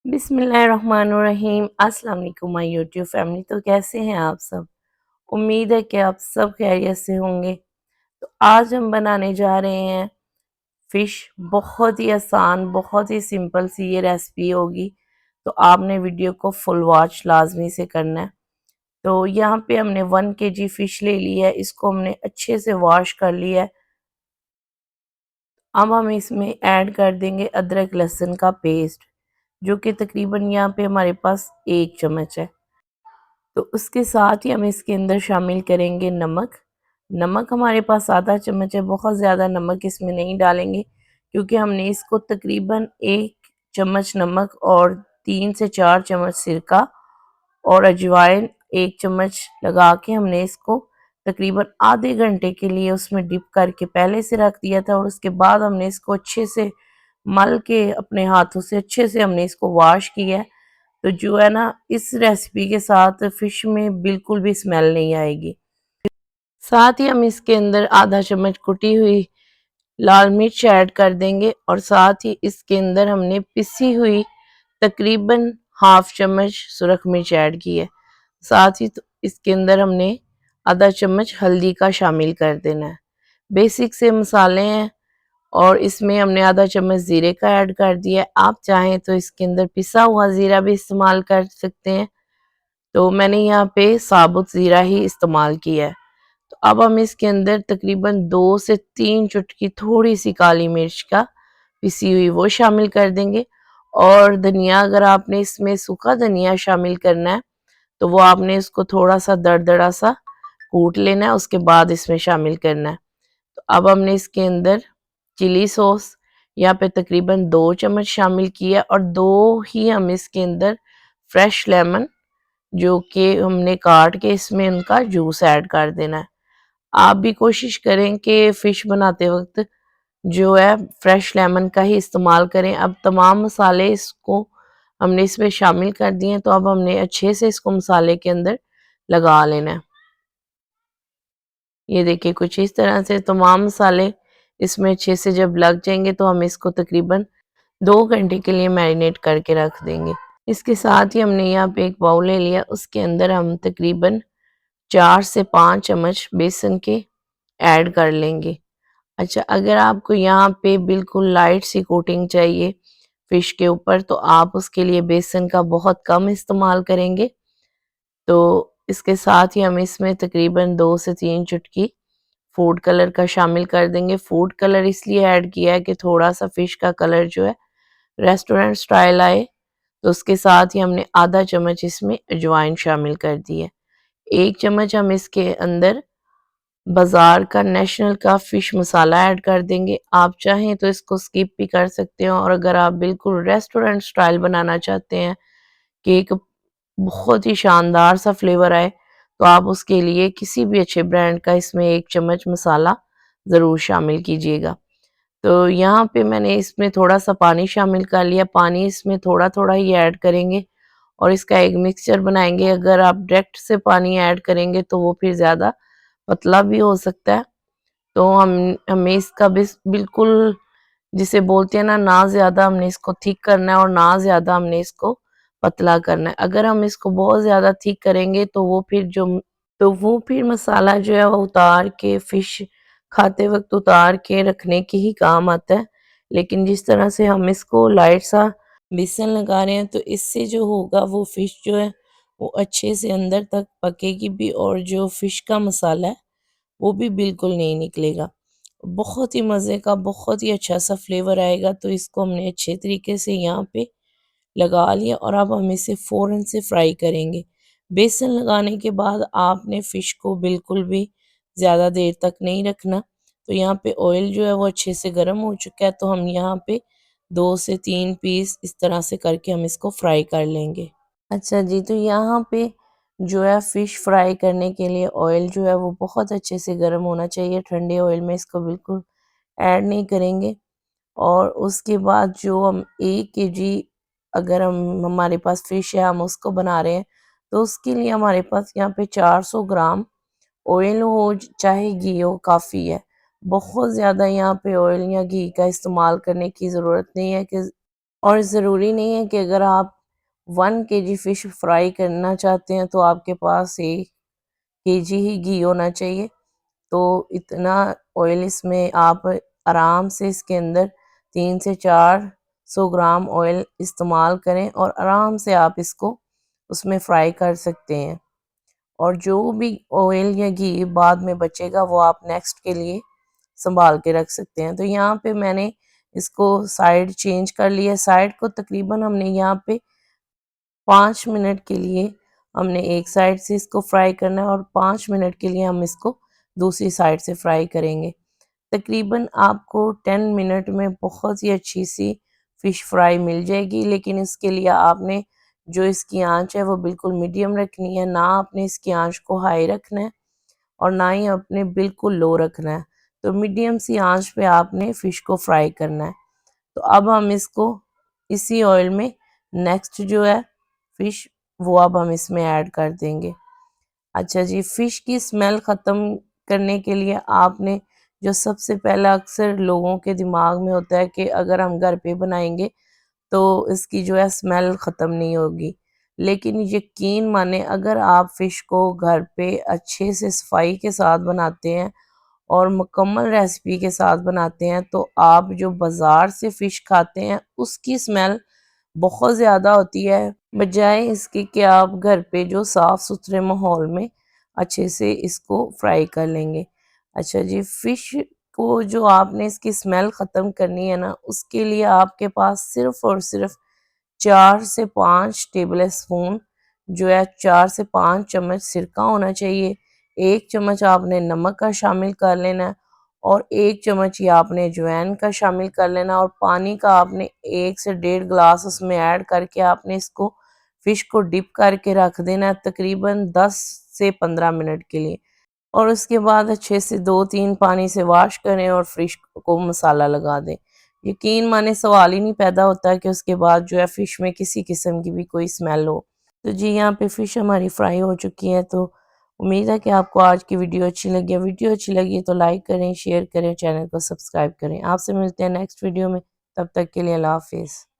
बिस्मिल्लाहिर्रहमानिर्रहीम। अस्सलाम वालेकुम माय यूट्यूब फैमिली। तो कैसे हैं आप सब? उम्मीद है कि आप सब खैरियत से होंगे। तो आज हम बनाने जा रहे हैं फ़िश। बहुत ही आसान, बहुत ही सिंपल सी ये रेसिपी होगी। तो आपने वीडियो को फुल वॉच लाजमी से करना है। तो यहाँ पे हमने 1 केजी फ़िश ले ली है। इसको हमने अच्छे से वॉश कर लिया है। अब हम इसमें ऐड कर देंगे अदरक लहसुन का पेस्ट, जो कि तकरीबन यहाँ पे हमारे पास 1 चम्मच है। तो उसके साथ ही हम इसके अंदर शामिल करेंगे नमक। नमक हमारे पास आधा चम्मच है, बहुत ज़्यादा नमक इसमें नहीं डालेंगे क्योंकि हमने इसको तकरीबन 1 चम्मच नमक और 3 से 4 चम्मच सिरका और अजवाइन 1 चम्मच लगा के हमने इसको तकरीबन आधे घंटे के लिए उसमें डिप करके पहले से रख दिया था। और उसके बाद हमने इसको अच्छे से मल के अपने हाथों से अच्छे से हमने इसको वॉश किया है। तो जो है ना, इस रेसिपी के साथ फ़िश में बिल्कुल भी स्मेल नहीं आएगी। साथ ही हम इसके अंदर आधा चम्मच कुटी हुई लाल मिर्च ऐड कर देंगे और साथ ही इसके अंदर हमने पिसी हुई तकरीबन हाफ चम्मच सुरख मिर्च ऐड की है। साथ ही तो इसके अंदर हमने आधा चम्मच हल्दी का शामिल कर देना है। बेसिक से मसाले हैं और इसमें हमने आधा चम्मच ज़ीरे का ऐड कर दिया है। आप चाहें तो इसके अंदर पिसा हुआ ज़ीरा भी इस्तेमाल कर सकते हैं। तो मैंने यहाँ पे साबुत ज़ीरा ही इस्तेमाल किया है। तो अब हम इसके अंदर तकरीबन 2 से 3 चुटकी थोड़ी सी काली मिर्च का पिसी हुई वो शामिल कर देंगे। और धनिया, अगर आपने इसमें सूखा धनिया शामिल करना है तो वो आपने इसको थोड़ा सा दरदरा सा कूट लेना है, उसके बाद इसमें शामिल करना है। तो अब हमने इसके अंदर चिली सॉस यहाँ पे तकरीबन 2 चम्मच शामिल किया और 2 ही हम इसके अंदर फ्रेश लेमन जो कि हमने काट के इसमें उनका जूस ऐड कर देना है। आप भी कोशिश करें कि फ़िश बनाते वक्त जो है फ्रेश लेमन का ही इस्तेमाल करें। अब तमाम मसाले इसको हमने इसमें शामिल कर दिए हैं। तो अब हमने अच्छे से इसको मसाले के अंदर लगा लेना है। ये देखिए, कुछ इस तरह से तमाम मसाले इसमें अच्छे से जब लग जाएंगे तो हम इसको तकरीबन 2 घंटे के लिए मैरिनेट करके रख देंगे। इसके साथ ही हमने यहाँ पे एक बाउल ले लिया, उसके अंदर हम तकरीबन 4 से 5 चम्मच बेसन के ऐड कर लेंगे। अच्छा, अगर आपको यहाँ पे बिल्कुल लाइट सी कोटिंग चाहिए फ़िश के ऊपर तो आप उसके लिए बेसन का बहुत कम इस्तेमाल करेंगे। तो इसके साथ ही हम इसमें तकरीबन 2 से 3 चुटकी फूड कलर का शामिल कर देंगे। फूड कलर इसलिए ऐड किया है कि थोड़ा-सा फ़िश का कलर जो है रेस्टोरेंट स्टाइल आए। तो उसके साथ ही हमने आधा चम्मच इसमें अजवाइन शामिल कर दी है। 1 चम्मच हम इसके अंदर बाज़ार का नेशनल का फ़िश मसाला ऐड कर देंगे। आप चाहें तो इसको स्किप भी कर सकते हो। और अगर आप बिल्कुल रेस्टोरेंट स्टाइल बनाना चाहते हैं कि एक बहुत ही शानदार सा फ्लेवर आए, तो आप उसके लिए किसी भी अच्छे ब्रांड का इसमें 1 चम्मच मसाला ज़रूर शामिल कीजिएगा। तो यहाँ पे मैंने इसमें थोड़ा-सा पानी शामिल कर लिया। पानी इसमें थोड़ा-थोड़ा ही ऐड करेंगे और इसका एक मिक्सचर बनाएँगे। अगर आप डायरेक्ट से पानी ऐड करेंगे तो वो फिर ज़्यादा पतला भी हो सकता है। तो हमें इसका बिल्कुल, जिसे बोलते हैं ना ज़्यादा हमने इसको थिक करना है और ना ज़्यादा हमने इसको पतला करना है। अगर हम इसको बहुत ज़्यादा थिक करेंगे तो वो फिर मसाला जो है वो उतार के फ़िश खाते वक़्त उतार के रखने के ही काम आता है। लेकिन जिस तरह से हम इसको लाइट सा बेसन लगा रहे हैं तो इससे जो होगा वो फ़िश जो है वो अच्छे से अंदर तक पकेगी भी और जो फ़िश का मसाला है वो भी बिल्कुल नहीं निकलेगा। बहुत ही मज़े का, बहुत ही अच्छा सा फ्लेवर आएगा। तो इसको हमने अच्छे तरीके से यहाँ पे लगा लिया और अब हम इसे फ़ौरन से फ्राई करेंगे। बेसन लगाने के बाद आपने फ़िश को बिल्कुल भी ज़्यादा देर तक नहीं रखना। तो यहाँ पे ऑयल जो है वो अच्छे से गर्म हो चुका है। तो हम यहाँ पे 2 से 3 पीस इस तरह से करके हम इसको फ्राई कर लेंगे। अच्छा जी, तो यहाँ पे जो है फ़िश फ्राई करने के लिए ऑयल जो है वो बहुत अच्छे से गर्म होना चाहिए। ठंडे ऑयल में इसको बिल्कुल ऐड नहीं करेंगे। और उसके बाद जो हम 1 केजी अगर हमारे पास फ़िश है, हम उसको बना रहे हैं, तो उसके लिए हमारे पास यहाँ पे 400 ग्राम ऑयल हो चाहे घी हो काफ़ी है। बहुत ज़्यादा यहाँ पे ऑयल या घी का इस्तेमाल करने की ज़रूरत नहीं है कि और ज़रूरी नहीं है कि अगर आप 1 केजी फ़िश फ्राई करना चाहते हैं तो आपके पास 1 केजी ही घी होना चाहिए। तो इतना ऑयल इसमें आप आराम से इसके अंदर 3 से 400 ग्राम ऑयल इस्तेमाल करें और आराम से आप इसको उसमें फ्राई कर सकते हैं। और जो भी ऑयल या घी बाद में बचेगा वो आप नेक्स्ट के लिए संभाल के रख सकते हैं। तो यहाँ पे मैंने इसको साइड चेंज कर लिया। साइड को तकरीबन हमने यहाँ पे 5 मिनट के लिए हमने एक साइड से इसको फ्राई करना है और 5 मिनट के लिए हम इसको दूसरी साइड से फ्राई करेंगे। तकरीबन आपको 10 मिनट में बहुत ही अच्छी सी फ़िश फ्राई मिल जाएगी, लेकिन इसके लिए आपने जो इसकी आंच है वो बिल्कुल मीडियम रखनी है, ना आपने इसकी आंच को हाई रखना है और ना ही आपने बिल्कुल लो रखना है। तो मीडियम सी आंच पे आपने फ़िश को फ्राई करना है। तो अब हम इसको इसी ऑयल में नेक्स्ट जो है फ़िश वो अब हम इसमें ऐड कर देंगे। अच्छा जी, फ़िश की स्मेल ख़त्म करने के लिए आपने जो सबसे पहला अक्सर लोगों के दिमाग में होता है कि अगर हम घर पे बनाएँगे तो इसकी जो है स्मेल ख़त्म नहीं होगी। लेकिन यकीन माने अगर आप फ़िश को घर पे अच्छे से सफाई के साथ बनाते हैं और मुकम्मल रेसिपी के साथ बनाते हैं तो आप जो बाज़ार से फ़िश खाते हैं उसकी स्मेल बहुत ज़्यादा होती है, बजाय इसके कि आप घर पे जो साफ़ सुथरे माहौल में अच्छे से इसको फ्राई कर लेंगे। अच्छा जी, फ़िश को जो आपने इसकी स्मेल ख़त्म करनी है ना, उसके लिए आपके पास सिर्फ़ और सिर्फ़ 4 से 5 टेबल स्पून जो है 4 से 5 चम्मच सिरका होना चाहिए। 1 चम्मच आपने नमक का शामिल कर लेना है और 1 चम्मच ही आपने अजवाइन का शामिल कर लेना और पानी का आपने 1 से 1.5 ग्लास उसमें ऐड करके आपने इसको फ़िश को डिप करके रख देना है तकरीबन 10 से 15 मिनट के लिए। और उसके बाद अच्छे से 2-3 पानी से वॉश करें और फ़िश को मसाला लगा दें। यकीन माने सवाल ही नहीं पैदा होता कि उसके बाद जो है फ़िश में किसी किस्म की भी कोई स्मेल हो। तो जी, यहाँ पे फ़िश हमारी फ्राई हो चुकी है, तो उम्मीद है कि आपको आज की वीडियो अच्छी लगी है। वीडियो अच्छी लगी तो लाइक करें, शेयर करें, चैनल को सब्सक्राइब करें। आपसे मिलते हैं नेक्स्ट वीडियो में, तब तक के लिए अल्लाह हाफ़िज़।